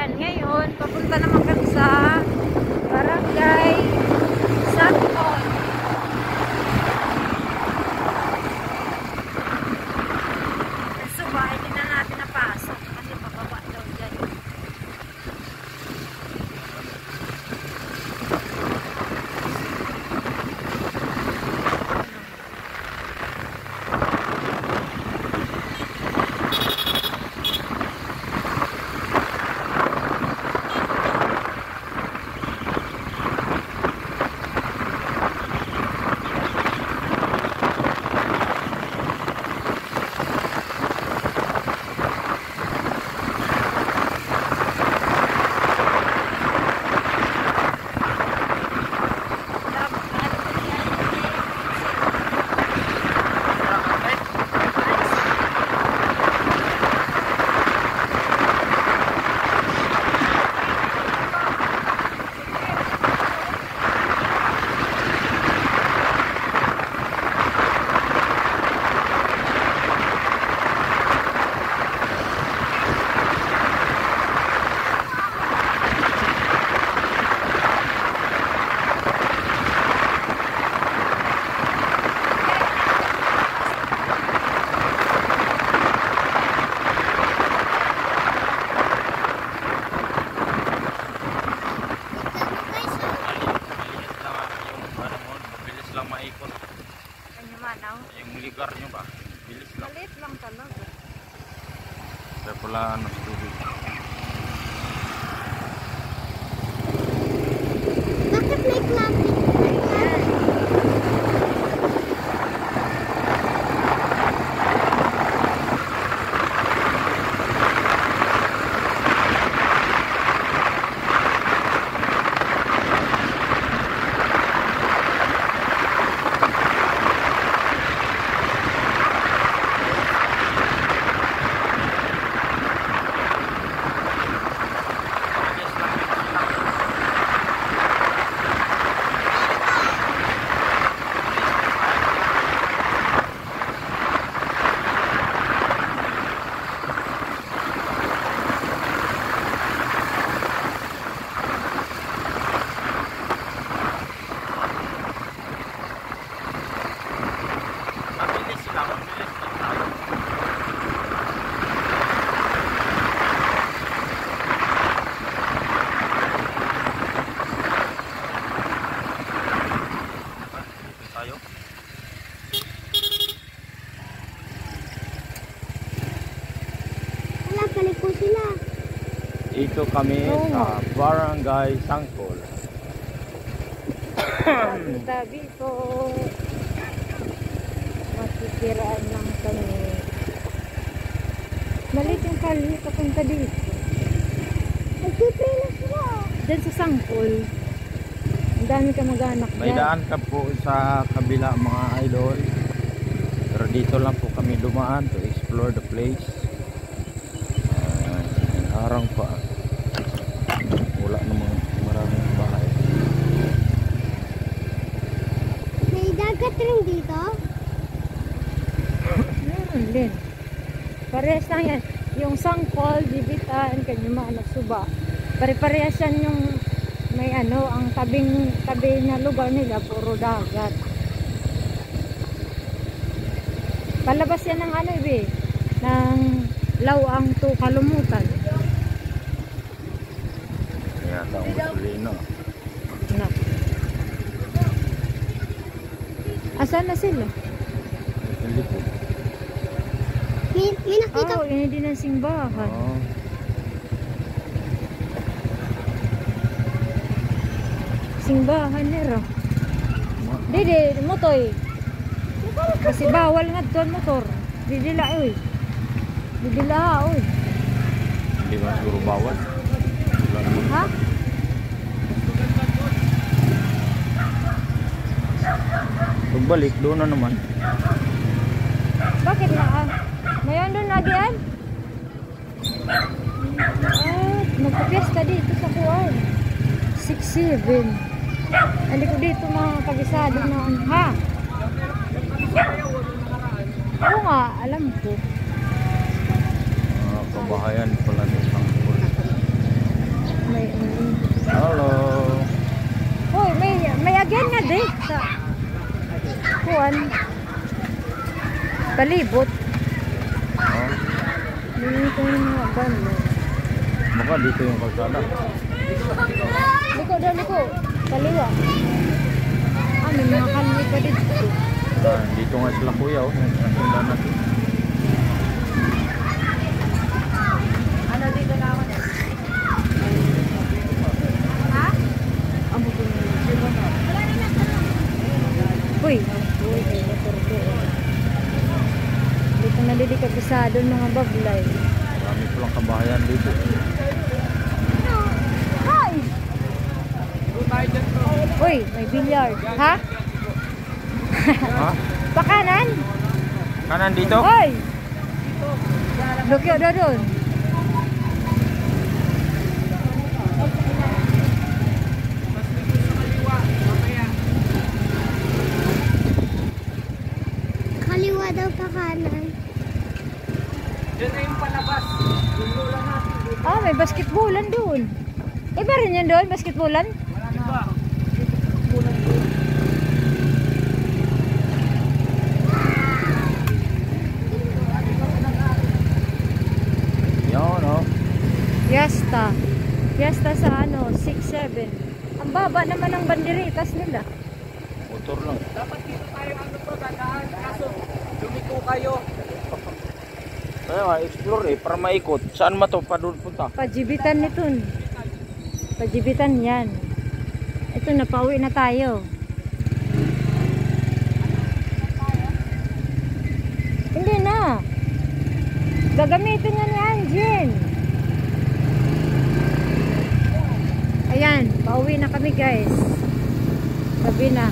Ayan, ngayon, papunta naman kami sa Barangay Sangkol. So, hindi na natin napasok kasi pababa daw dyan. Yung lugar nyo ba? Bilis lang. Malit lang talaga. Kaya pala ano, tubig. Bakit may clapping? Ito kami sa Barangay Sangkol. Tabi po. Makikiraan lang kami. Malit yung kali papunta dito. Nagpipray na sila. Diyan sa Sangkol. Ang dami ka mag-anak dyan. May daan ka po sa kabila mga idol. Pero dito lang po kami dumaan to explore the place. Harang pa. Wala namang maraming bahay. May dagat rin dito? Meron din. Parehas lang yan. Yung Sangkol, Bibitan, Kanyama, Suba. Pare-parehas yan yung may ano, ang tabi na lugar nila, puro dagat. Palabas yan ng ano, ibi, ng Lawang to Kalumutan. Yata ang gasolina. Na. Asan na sila? Hindi po. May nakita. Oh, yun din ang simbahan. Oh. Simbahan nila. Dede, motoy. Kasi bawal nga doon motor. Didila, oy. Didila, oy. Hindi ba siguro bawal? Ha? Pagbalik, doon na naman. Bakit na? Mayon doon na diyan? Magpapiesta dito sa Kuwan. 6-7. Hindi ko dito mga kabisado na. Ha? Oo nga, alam ko. Kabahayan pala ng Sangkol. van. Palibot. Oh, Dito yung mga van. baka dito yung kalsada. Liko daw, liko. Kaliwa. Ah, may mga kalmi pa dito. Dito nga sila kuya, oh. Nasundan natin. Ano dito na ako na? Ha? Amo ko na. Uy, may motor ko. Dito na dili kabisado mga bablay. Marami palang kabahayan dito. Hi! Uy, may billiard. Ha? Ha? Pakanan? Kanan dito? Hoy! Lukyo daw doon. Kaliwa daw pa kanan. Ah, may basketballan doon. Iba rin yan doon, basketballan? Yan, oh. Fiesta. Fiesta sa ano, 6-7. Ang baba naman ng banderitas nila. Motor lang. Dapat dito tayo ano po, dadaan. Kaso, lumiko kayo. Kaya nga, explore eh, para maikot. Saan ma to? Pa doon punta? Pajibitan nito. Pajibitan yan. Ito, napauwi na tayo. Hindi na. Gagamitin niya ni Anjin. Ayan, pauwi na kami guys. Gabi na.